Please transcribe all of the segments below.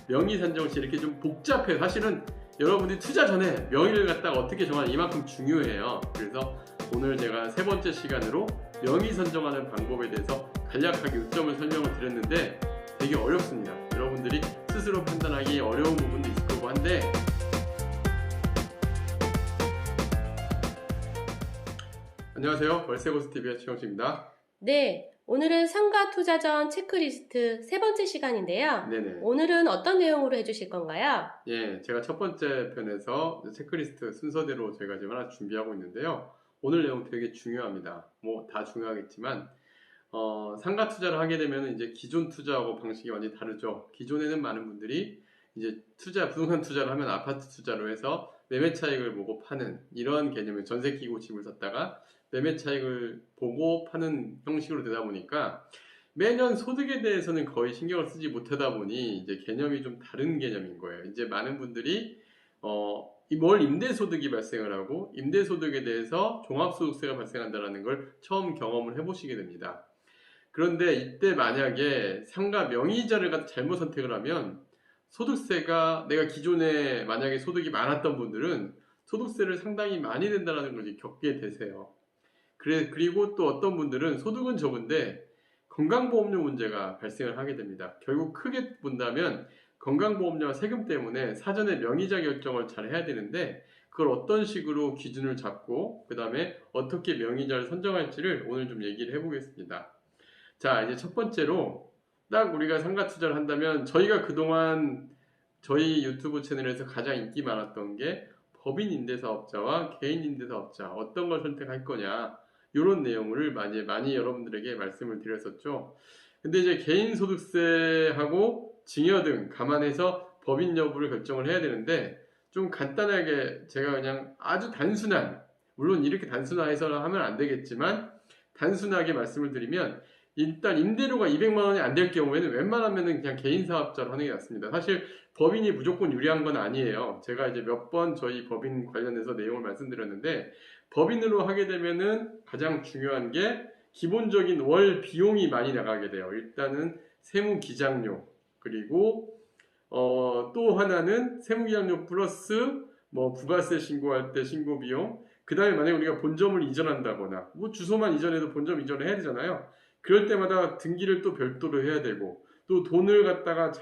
명의 산정 시 이렇게 좀 복잡해요. 사실은 여러분들이 투자 전에 명의를 갖다가 어떻게 정하는 이만큼 중요해요. 그래서 오늘 제가 세 번째 시간으로 명의 선정하는 방법에 대해서 간략하게 요점을 설명을 드렸는데 되게 어렵습니다. 여러분들이 스스로 판단하기 어려운 부분도 있을 거고 한데 안녕하세요. 월세고수TV의 최영수입니다. 네, 오늘은 상가 투자 전 체크리스트 세 번째 시간인데요. 네네. 오늘은 어떤 내용으로 해주실 건가요? 예, 제가 첫 번째 편에서 체크리스트 순서대로 저희가 지금 하나 준비하고 있는데요. 오늘 내용 되게 중요합니다. 뭐 다 중요하겠지만 상가 투자를 하게 되면 이제 기존 투자하고 방식이 완전히 다르죠. 기존에는 많은 분들이 이제 부동산 투자를 하면 아파트 투자로 해서 매매 차익을 보고 파는 이런 개념을 전세 끼고 집을 샀다가 매매 차익을 보고 파는 형식으로 되다 보니까 매년 소득에 대해서는 거의 신경을 쓰지 못하다 보니 이제 개념이 좀 다른 개념인 거예요. 이제 많은 분들이 월 임대소득이 발생을 하고 임대소득에 대해서 종합소득세가 발생한다는 걸 처음 경험을 해보시게 됩니다. 그런데 이때 만약에 상가 명의자를 갖다 잘못 선택을 하면 소득세가 내가 기존에 만약에 소득이 많았던 분들은 소득세를 상당히 많이 낸다는 걸 겪게 되세요. 그리고 또 어떤 분들은 소득은 적은데 건강보험료 문제가 발생을 하게 됩니다. 결국 크게 본다면 건강보험료와 세금 때문에 사전에 명의자 결정을 잘 해야 되는데 그걸 어떤 식으로 기준을 잡고 그 다음에 어떻게 명의자를 선정할지를 오늘 좀 얘기를 해보겠습니다. 자, 이제 첫 번째로 딱 우리가 상가 투자를 한다면 저희가 그동안 저희 유튜브 채널에서 가장 인기 많았던 게 법인 임대사업자와 개인 임대사업자 어떤 걸 선택할 거냐 이런 내용을 많이 여러분들에게 말씀을 드렸었죠. 근데 이제 개인 소득세하고 증여 등 감안해서 법인 여부를 결정을 해야 되는데 좀 간단하게 제가 그냥 아주 단순한 물론 이렇게 단순화해서 하면 안 되겠지만 단순하게 말씀을 드리면 일단 임대료가 200만 원이 안 될 경우에는 웬만하면 그냥 개인 사업자로 하는 게 낫습니다. 사실 법인이 무조건 유리한 건 아니에요. 제가 이제 몇 번 저희 법인 관련해서 내용을 말씀드렸는데 법인으로 하게 되면은 가장 중요한 게 기본적인 월 비용이 많이 나가게 돼요. 일단은 세무기장료 그리고 또 하나는 세무기장료 플러스 뭐 부가세 신고할 때 신고 비용 그 다음에 만약에 우리가 본점을 이전한다거나 뭐 주소만 이전해도 본점 이전을 해야 되잖아요. 그럴 때마다 등기를 또 별도로 해야 되고 또 돈을 갖다가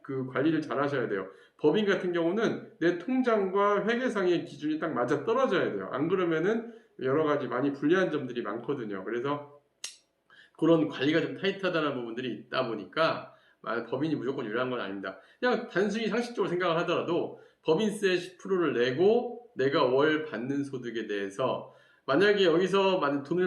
그 관리를 잘 하셔야 돼요. 법인 같은 경우는 내 통장과 회계상의 기준이 딱 맞아 떨어져야 돼요. 안 그러면은 여러 가지 많이 불리한 점들이 많거든요. 그래서 그런 관리가 좀 타이트하다는 부분들이 있다 보니까 법인이 무조건 유리한 건 아닙니다. 그냥 단순히 상식적으로 생각을 하더라도 법인세 10%를 내고 내가 월 받는 소득에 대해서 만약에 여기서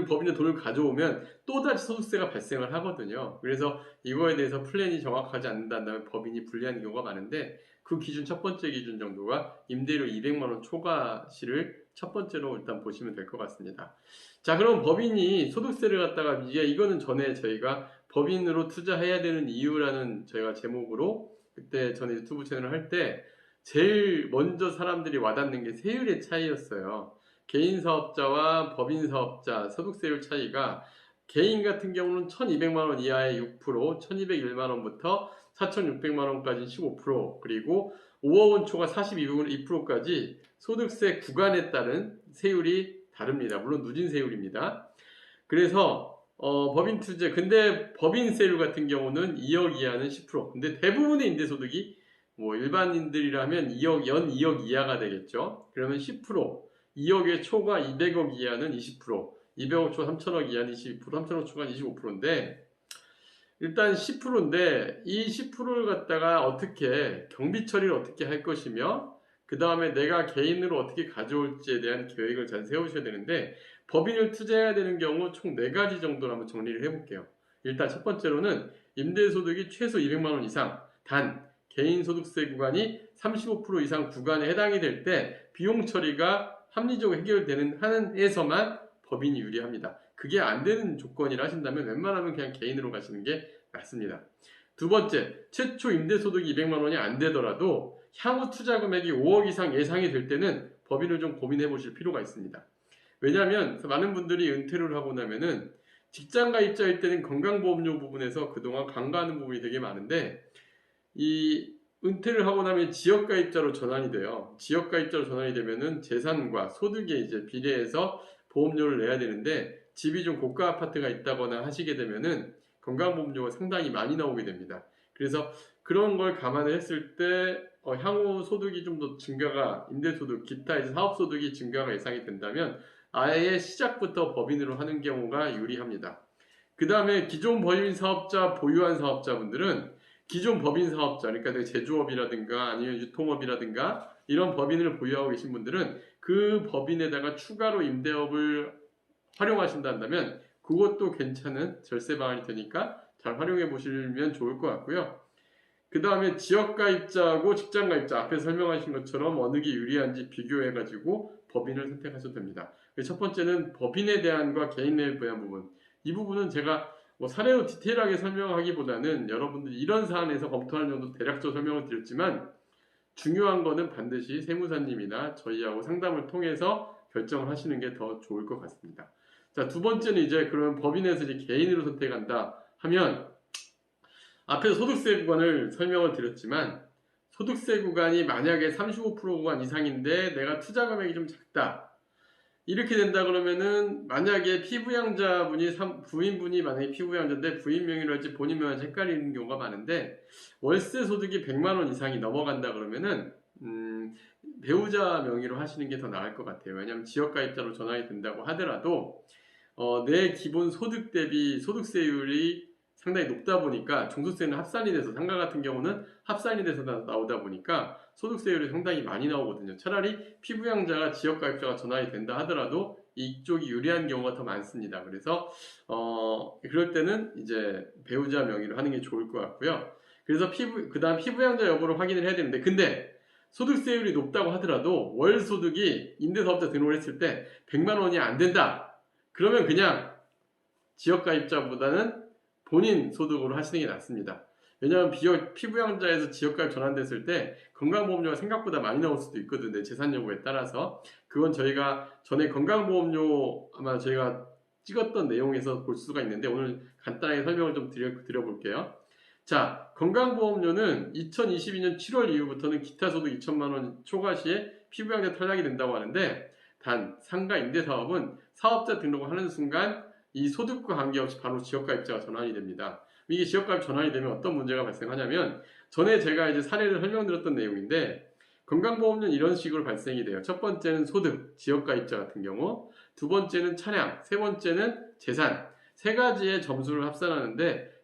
법인의 돈을 가져오면 또다시 소득세가 발생을 하거든요. 그래서 이거에 대해서 플랜이 정확하지 않는다면 법인이 불리한 경우가 많은데 그 기준 첫 번째 기준 정도가 임대료 200만 원 초과시를 첫 번째로 일단 보시면 될 것 같습니다. 자, 그럼 법인이 소득세를 갖다가 이거는 전에 저희가 법인으로 투자해야 되는 이유라는 저희가 제목으로 그때 전에 유튜브 채널을 할 때 제일 먼저 사람들이 와닿는 게 세율의 차이였어요. 개인 사업자와 법인 사업자 소득세율 차이가 개인 같은 경우는 1200만 원 이하의 6%, 1201만 원부터 4600만 원까지 15%, 그리고 5억 원 초과 42%까지 소득세 구간에 따른 세율이 다릅니다. 물론 누진세율입니다. 그래서 법인 투자, 근데 법인세율 같은 경우는 2억 이하는 10%. 근데 대부분의 임대소득이 뭐 일반인들이라면 연 2억 이하가 되겠죠. 그러면 10%, 2억의 초과 200억 이하는 20%, 200억 초 3천억 이하는 22%, 3천억 초과는 25%인데 일단 10%인데 이 10%를 갖다가 어떻게 경비 처리를 어떻게 할 것이며 그 다음에 내가 개인으로 어떻게 가져올지에 대한 계획을 잘 세우셔야 되는데 법인을 투자해야 되는 경우 총 4가지 정도로 한번 정리를 해볼게요. 일단 첫 번째로는 임대소득이 최소 200만 원 이상 단 개인소득세 구간이 35% 이상 구간에 해당이 될 때 비용 처리가 합리적으로 해결되는 한에서만 법인이 유리합니다. 그게 안 되는 조건이라 하신다면 웬만하면 그냥 개인으로 가시는 게 낫습니다. 두 번째, 최초 임대소득이 200만 원이 안 되더라도 향후 투자 금액이 5억 이상 예상이 될 때는 법인을 좀 고민해 보실 필요가 있습니다. 왜냐하면 많은 분들이 은퇴를 하고 나면은 직장 가입자일 때는 건강보험료 부분에서 그동안 간과하는 부분이 되게 많은데 이 은퇴를 하고 나면 지역가입자로 전환이 돼요. 지역가입자로 전환이 되면은 재산과 소득에 이제 비례해서 보험료를 내야 되는데 집이 좀 고가 아파트가 있다거나 하시게 되면은 건강보험료가 상당히 많이 나오게 됩니다. 그래서 그런 걸 감안을 했을 때 향후 소득이 좀 더 증가가 임대소득, 기타 이제 사업소득이 증가가 예상이 된다면 아예 시작부터 법인으로 하는 경우가 유리합니다. 그 다음에 기존 법인 사업자 보유한 사업자분들은 기존 법인 사업자, 그러니까 내 제조업이라든가 아니면 유통업이라든가 이런 법인을 보유하고 계신 분들은 그 법인에다가 추가로 임대업을 활용하신다면 그것도 괜찮은 절세 방안이 되니까 잘 활용해 보시면 좋을 것 같고요. 그 다음에 지역가입자하고 직장가입자 앞에 설명하신 것처럼 어느 게 유리한지 비교해가지고 법인을 선택하셔도 됩니다. 첫 번째는 법인에 대한과 개인에 대한 부분. 이 부분은 제가 뭐 사례로 디테일하게 설명하기보다는 여러분들이 이런 사안에서 검토하는 정도 대략적으로 설명을 드렸지만 중요한 거는 반드시 세무사님이나 저희하고 상담을 통해서 결정을 하시는 게 더 좋을 것 같습니다. 자, 두 번째는 이제 그러면 법인에서 이제 개인으로 선택한다 하면 앞에서 소득세 구간을 설명을 드렸지만 소득세 구간이 만약에 35% 구간 이상인데 내가 투자 금액이 좀 작다. 이렇게 된다 그러면은 만약에 피부양자분이 부인분이 만약에 피부양자인데 부인 명의로 할지 본인 명의로 할지 헷갈리는 경우가 많은데 월세 소득이 100만 원 이상이 넘어간다 그러면은 배우자 명의로 하시는 게 더 나을 것 같아요. 왜냐하면 지역가입자로 전환이 된다고 하더라도 내 기본 소득 대비 소득세율이 상당히 높다 보니까 종소세는 합산이 돼서 상가 같은 경우는 합산이 돼서 나오다 보니까 소득세율이 상당히 많이 나오거든요. 차라리 피부양자가 지역가입자가 전환이 된다 하더라도 이쪽이 유리한 경우가 더 많습니다. 그래서 그럴 때는 이제 배우자 명의로 하는 게 좋을 것 같고요. 그래서 그다음 피부양자 여부를 확인을 해야 되는데 근데 소득세율이 높다고 하더라도 월 소득이 임대사업자 등록을 했을 때 100만 원이 안 된다. 그러면 그냥 지역가입자보다는 본인 소득으로 하시는 게 낫습니다. 왜냐하면 피부양자에서 지역가입 전환됐을 때 건강보험료가 생각보다 많이 나올 수도 있거든요. 내 재산 여부에 따라서. 그건 저희가 전에 건강보험료 아마 저희가 찍었던 내용에서 볼 수가 있는데 오늘 간단하게 설명을 좀 드려볼게요. 자, 건강보험료는 2022년 7월 이후부터는 기타 소득 2천만 원 초과 시에 피부양자 탈락이 된다고 하는데 단 상가 임대사업은 사업자 등록을 하는 순간 이 소득과 관계없이 바로 지역가입자가 전환이 됩니다. 이게 지역가입 전환이 되면 어떤 문제가 발생하냐면 전에 제가 이제 사례를 설명드렸던 내용인데 건강보험료는 이런 식으로 발생이 돼요. 첫 번째는 소득, 지역가입자 같은 경우, 두 번째는 차량, 세 번째는 재산, 세 가지의 점수를 합산하는데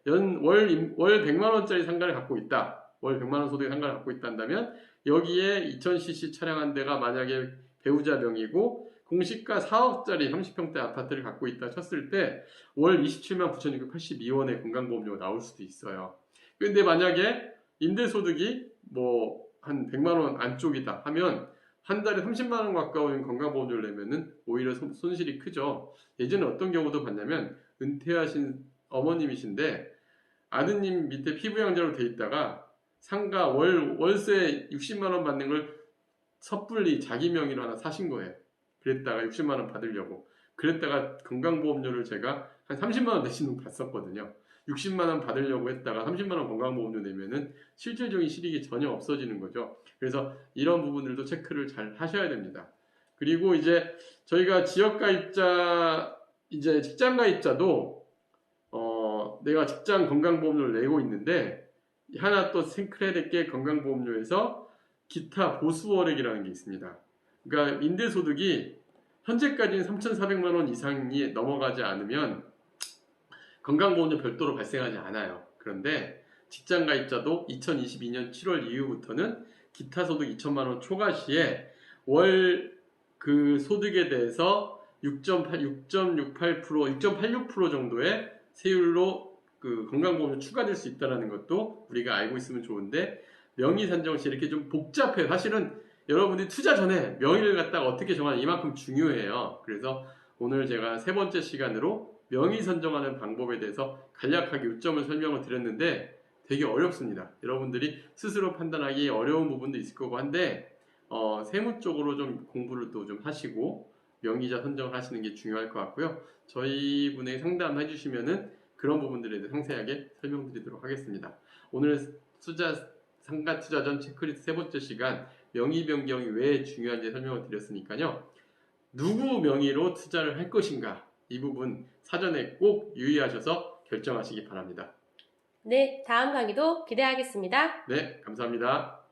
월 100만 원짜리 상가를 갖고 있다. 월 100만 원 소득의 상가를 갖고 있다면 여기에 2000cc 차량 한 대가 만약에 배우자 명의고 공시가 4억짜리 30평대 아파트를 갖고 있다 쳤을 때 월 27만 9,682원의 건강보험료가 나올 수도 있어요. 근데 만약에 임대소득이 뭐 한 100만 원 안쪽이다 하면 한 달에 30만 원 가까운 건강보험료를 내면은 오히려 손실이 크죠. 예전에 어떤 경우도 봤냐면 은퇴하신 어머님이신데 아드님 밑에 피부양자로 돼 있다가 상가 월세 60만 원 받는 걸 섣불리 자기 명의로 하나 사신 거예요. 그랬다가 60만 원 받으려고. 그랬다가 건강보험료를 제가 한 30만 원 내시는 거 봤었거든요. 60만 원 받으려고 했다가 30만 원 건강보험료 내면은 실질적인 실익이 전혀 없어지는 거죠. 그래서 이런 부분들도 체크를 잘 하셔야 됩니다. 그리고 이제 저희가 지역가입자, 이제 직장가입자도 내가 직장 건강보험료를 내고 있는데 하나 또 생각해야 될 게 건강보험료에서 기타 보수월액이라는 게 있습니다. 그러니까 임대소득이 현재까지는 3,400만 원 이상이 넘어가지 않으면 건강보험료 별도로 발생하지 않아요. 그런데 직장가입자도 2022년 7월 이후부터는 기타 소득 2천만 원 초과 시에 월 그 소득에 대해서 6.68%, 6.86% 정도의 세율로 그 건강보험료 추가될 수 있다는 것도 우리가 알고 있으면 좋은데 명의 산정 시 이렇게 좀 복잡해요. 사실은 여러분들이 투자 전에 명의를 갖다가 어떻게 정하는 이만큼 중요해요. 그래서 오늘 제가 세 번째 시간으로 명의 선정하는 방법에 대해서 간략하게 요점을 설명을 드렸는데 되게 어렵습니다. 여러분들이 스스로 판단하기 어려운 부분도 있을 거고 한데 세무 쪽으로 좀 공부를 또 좀 하시고 명의자 선정을 하시는 게 중요할 것 같고요. 저희 분에게 상담해 주시면은 그런 부분들에 대해 상세하게 설명드리도록 하겠습니다. 오늘 상가 투자 전 체크리스트 세 번째 시간 명의 변경이 왜 중요한지 설명을 드렸으니까요. 누구 명의로 투자를 할 것인가 이 부분 사전에 꼭 유의하셔서 결정하시기 바랍니다. 네, 다음 강의도 기대하겠습니다. 네, 감사합니다.